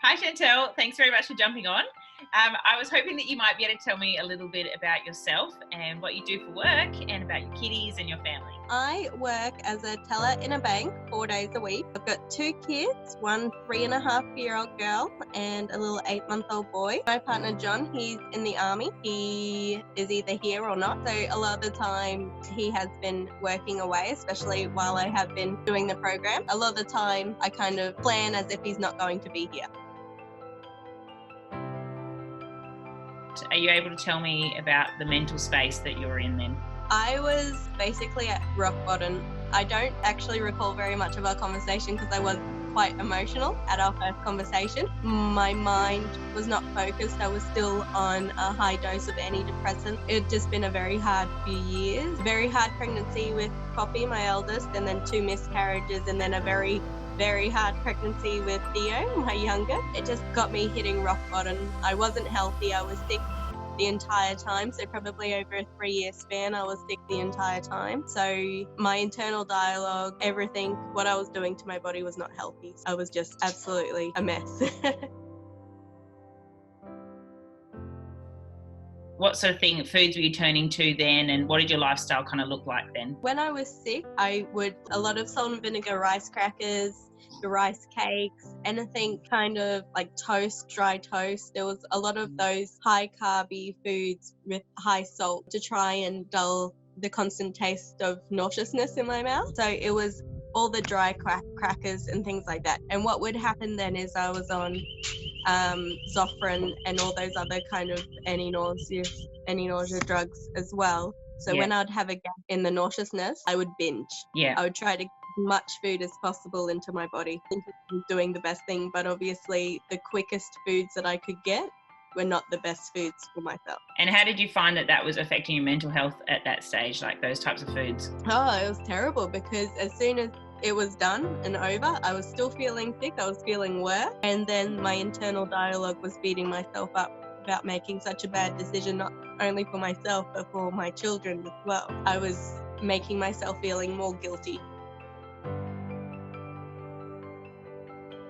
Hi, Chantal. Thanks very much for jumping on. I was hoping that you might be able to tell me a little bit about yourself and what you do for work and about your kiddies and your family. I work as a teller in a bank 4 days a week. I've got 2 kids, one 3.5-year-old girl and a little 8-month-old boy. My partner John, he's in the army. He is either here or not. So a lot of the time he has been working away, especially while I have been doing the program. A lot of the time I kind of plan as if he's not going to be here. Are you able to tell me about the mental space that you're in then? I was basically at rock bottom. I don't actually recall very much of our conversation because I was quite emotional at our first conversation. My mind was not focused. I was still on a high dose of antidepressant. It had just been a very hard few years. Very hard pregnancy with Poppy, my eldest, and then 2 miscarriages, and then a very hard pregnancy with Theo, my younger. It just got me hitting rock bottom. I wasn't healthy. I was sick the entire time. So probably over a 3-year span, I was sick the entire time. So my internal dialogue, everything, what I was doing to my body was not healthy. I was just absolutely a mess. What sort of foods were you turning to then, and what did your lifestyle kind of look like then? When I was sick, I would a lot of salt and vinegar rice crackers, the rice cakes, anything kind of like toast, dry toast. There was a lot of those high carby foods with high salt to try and dull the constant taste of nauseousness in my mouth. So it was all the dry crackers and things like that. And what would happen then is I was on Zofran and all those other kind of anti-nausea drugs as well. So when I'd have a gap in the nauseousness, I would binge. Yeah. I would try to get as much food as possible into my body. I think I was doing the best thing, but obviously the quickest foods that I could get were not the best foods for myself. And how did you find that was affecting your mental health at that stage, like those types of foods? Oh, it was terrible because as soon as it was done and over, I was still feeling sick, I was feeling worse, and then my internal dialogue was beating myself up about making such a bad decision, not only for myself, but for my children as well. I was making myself feeling more guilty.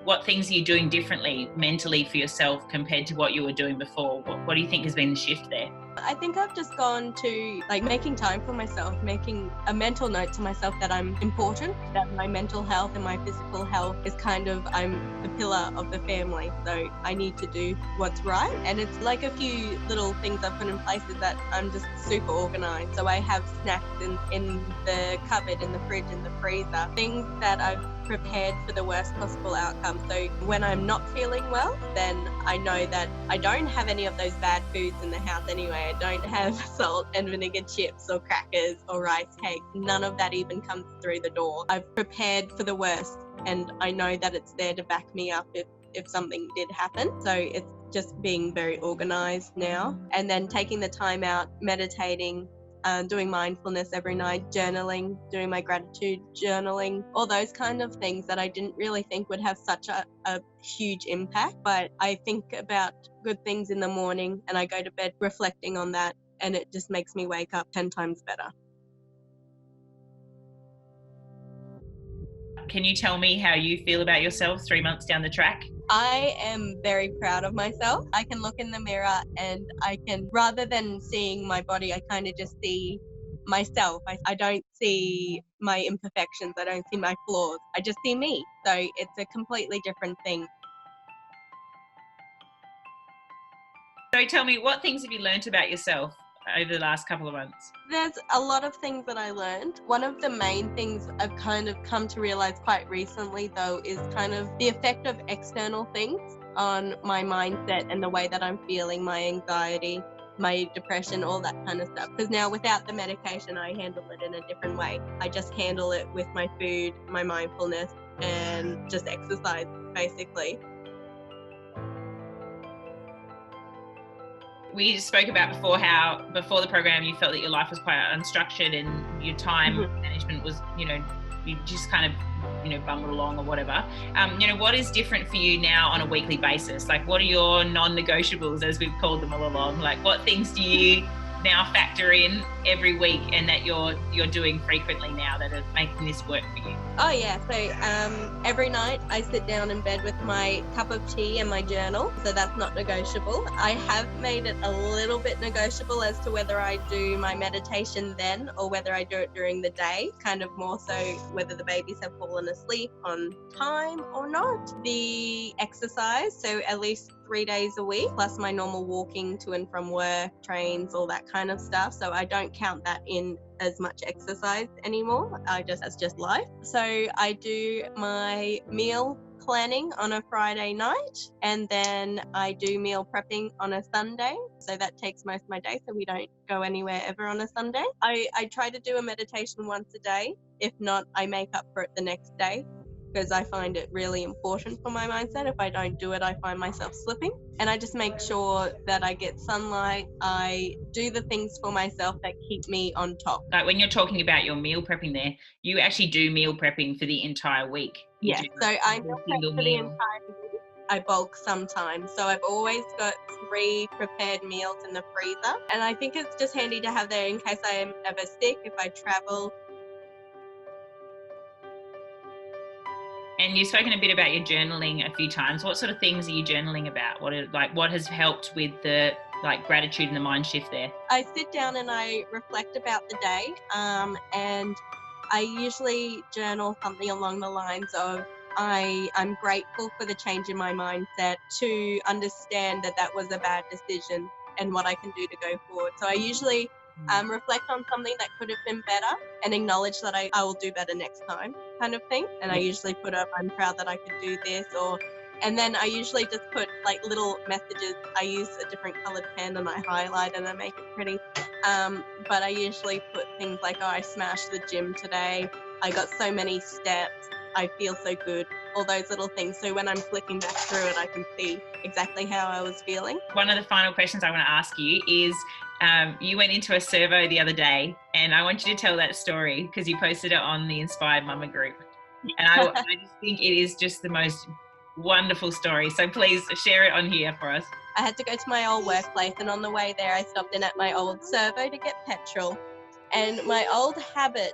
What things are you doing differently mentally for yourself compared to what you were doing before? What do you think has been the shift there? I think I've just gone to making time for myself, making a mental note to myself that I'm important, that my mental health and my physical health is I'm the pillar of the family. So I need to do what's right. And it's like a few little things I've put in place is that I'm just super organized. So I have snacks in the cupboard, in the fridge, in the freezer, things that I've prepared for the worst possible outcome. So when I'm not feeling well, then I know that I don't have any of those bad foods in the house anyway. I don't have salt and vinegar chips or crackers or rice cakes. None of that even comes through the door. I've prepared for the worst and I know that it's there to back me up if something did happen. So it's just being very organized now, and then taking the time out, meditating, doing mindfulness every night, journaling, doing my gratitude journaling, all those kind of things that I didn't really think would have such a huge impact. But I think about good things in the morning and I go to bed reflecting on that, and it just makes me wake up 10 times better. Can you tell me how you feel about yourself 3 months down the track? I am very proud of myself. I can look in the mirror and I can, rather than seeing my body, I kind of just see myself. I don't see my imperfections. I don't see my flaws. I just see me. So it's a completely different thing. So tell me, what things have you learnt about yourself over the last couple of months? There's a lot of things that I learned. One of the main things I've kind of come to realize quite recently, though, is kind of the effect of external things on my mindset and the way that I'm feeling, my anxiety, my depression, all that kind of stuff. Because now without the medication, I handle it in a different way. I just handle it with my food, my mindfulness, and just exercise, basically. We spoke about before how before the program you felt that your life was quite unstructured and your time management was, you just kind of, bumbled along or whatever. What is different for you now on a weekly basis? Like, what are your non-negotiables, as we've called them all along? Like, what things do you now factor in every week and that you're doing frequently now that are making this work for you? Oh yeah, so every night I sit down in bed with my cup of tea and my journal, so that's not negotiable. I have made it a little bit negotiable as to whether I do my meditation then or whether I do it during the day, kind of more so whether the babies have fallen asleep on time or not. The exercise, so at least 3 days a week, plus my normal walking to and from work, trains, all that kind of stuff. So I don't count that in as much exercise anymore. That's just life. So I do my meal planning on a Friday night, and then I do meal prepping on a Sunday. So that takes most of my day, so we don't go anywhere ever on a Sunday. I try to do a meditation once a day. If not, I make up for it the next day, because I find it really important for my mindset. If I don't do it, I find myself slipping. And I just make sure that I get sunlight. I do the things for myself that keep me on top. Like when you're talking about your meal prepping there, you actually do meal prepping for the entire week. Yes, so I meal prep single for the meal. entire week. I bulk sometimes. So I've always got 3 prepared meals in the freezer. And I think it's just handy to have there in case I am ever sick, if I travel. And you've spoken a bit about your journaling a few times. What sort of things are you journaling about? What has helped with the gratitude and the mind shift there? I sit down and I reflect about the day, and I usually journal something along the lines of I'm grateful for the change in my mindset, to understand that was a bad decision and what I can do to go forward. So I usually reflect on something that could have been better and acknowledge that I will do better next time, kind of thing. And I usually put up, I'm proud that I could do this, and then I usually just put like little messages. I use a different colored pen and I highlight and I make it pretty. But I usually put things like, oh, I smashed the gym today. I got so many steps. I feel so good. All those little things. So when I'm flicking back through it, I can see exactly how I was feeling. One of the final questions I want to ask you is, you went into a servo the other day, and I want you to tell that story because you posted it on the Inspired Mama group. And I just think it is just the most wonderful story. So please share it on here for us. I had to go to my old workplace, and on the way there, I stopped in at my old servo to get petrol. And my old habit,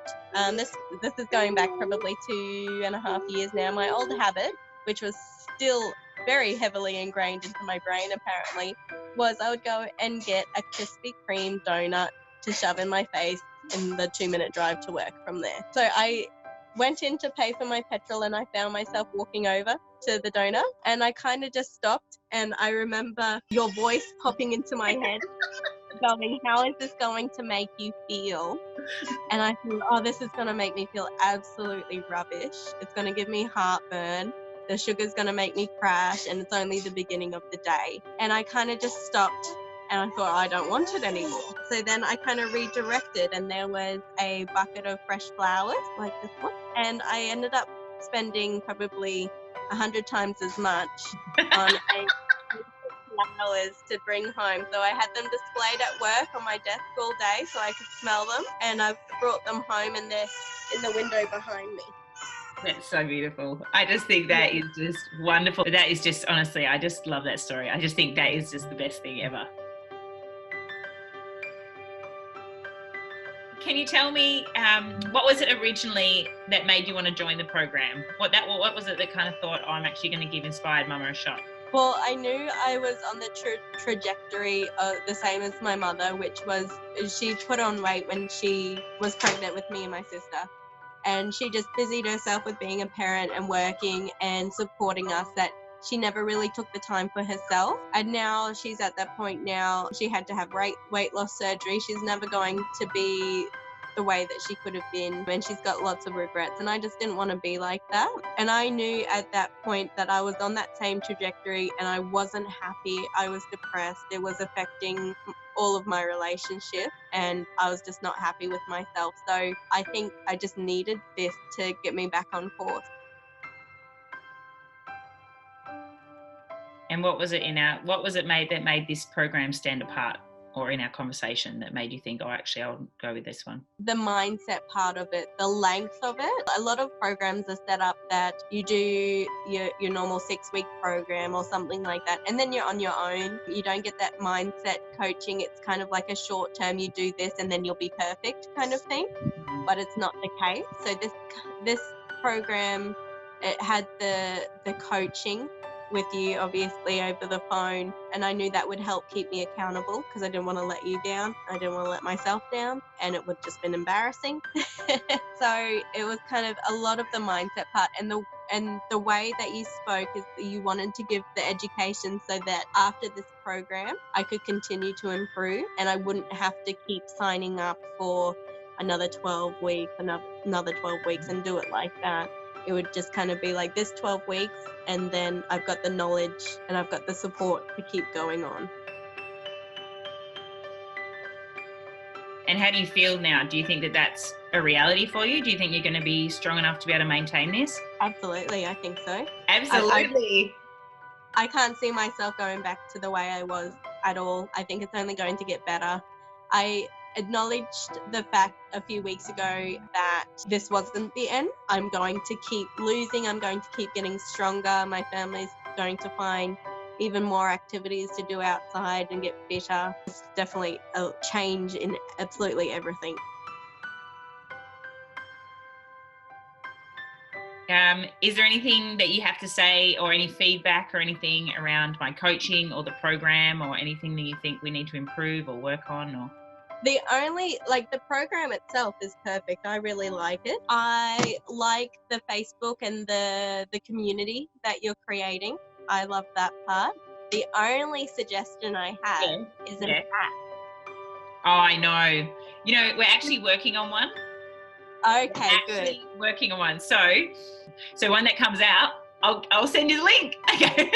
this is going back probably 2.5 years now, my old habit, which was still very heavily ingrained into my brain apparently, was I would go and get a Krispy Kreme donut to shove in my face in the 2-minute drive to work from there. So I went in to pay for my petrol and I found myself walking over to the donut, and I kind of just stopped, and I remember your voice popping into my head going, how is this going to make you feel? And I thought, oh, this is going to make me feel absolutely rubbish. It's going to give me heartburn. The sugar's going to make me crash, and it's only the beginning of the day. And I kind of just stopped, and I thought, I don't want it anymore. So then I kind of redirected, and there was a bucket of fresh flowers like this one. And I ended up spending probably 100 times as much on flowers to bring home. So I had them displayed at work on my desk all day so I could smell them, and I've brought them home and they're in the window behind me. That's so beautiful. I just think that is just wonderful. That is just, honestly, I just love that story. I just think that is just the best thing ever. Can you tell me what was it originally that made you want to join the program? What was it that kind of thought, oh, I'm actually going to give Inspired Mama a shot? Well, I knew I was on the trajectory of the same as my mother, which was she put on weight when she was pregnant with me and my sister. And she just busied herself with being a parent and working and supporting us, that she never really took the time for herself. And now she's at that point now, she had to have weight loss surgery. She's never going to be the way that she could have been, and she's got lots of regrets, and I just didn't want to be like that. And I knew at that point that I was on that same trajectory and I wasn't happy. I was depressed. It was affecting all of my relationships, and I was just not happy with myself. So I think I just needed this to get me back on course. And what was it that made this program stand apart or in our conversation that made you think, oh, actually, I'll go with this one? The mindset part of it, the length of it. A lot of programs are set up that you do your normal 6-week program or something like that, and then you're on your own. You don't get that mindset coaching. It's kind of like a short term, you do this and then you'll be perfect kind of thing, but it's not the case. So this program, it had the coaching with you obviously over the phone, and I knew that would help keep me accountable because I didn't want to let you down, I didn't want to let myself down, and it would just been embarrassing. So it was kind of a lot of the mindset part, and the way that you spoke is that you wanted to give the education so that after this program I could continue to improve and I wouldn't have to keep signing up for another 12 weeks, another 12 weeks and do it like that. It would just kind of be like this 12 weeks, and then I've got the knowledge and I've got the support to keep going on. And how do you feel now? Do you think that that's a reality for you? Do you think you're going to be strong enough to be able to maintain this? Absolutely, I think so. Absolutely. I can't see myself going back to the way I was at all. I think it's only going to get better. I acknowledged the fact a few weeks ago that this wasn't the end. I'm going to keep losing. I'm going to keep getting stronger. My family's going to find even more activities to do outside and get fitter. It's definitely a change in absolutely everything. Is there anything that you have to say or any feedback or anything around my coaching or the program or anything that you think we need to improve or work on? Or The program itself is perfect. I really like it. I like the Facebook and the community that you're creating. I love that part. The only suggestion I have is an app. Oh, I know. You know, we're actually working on one. Okay, good. Working on one. So when that comes out, I'll send you the link. Okay.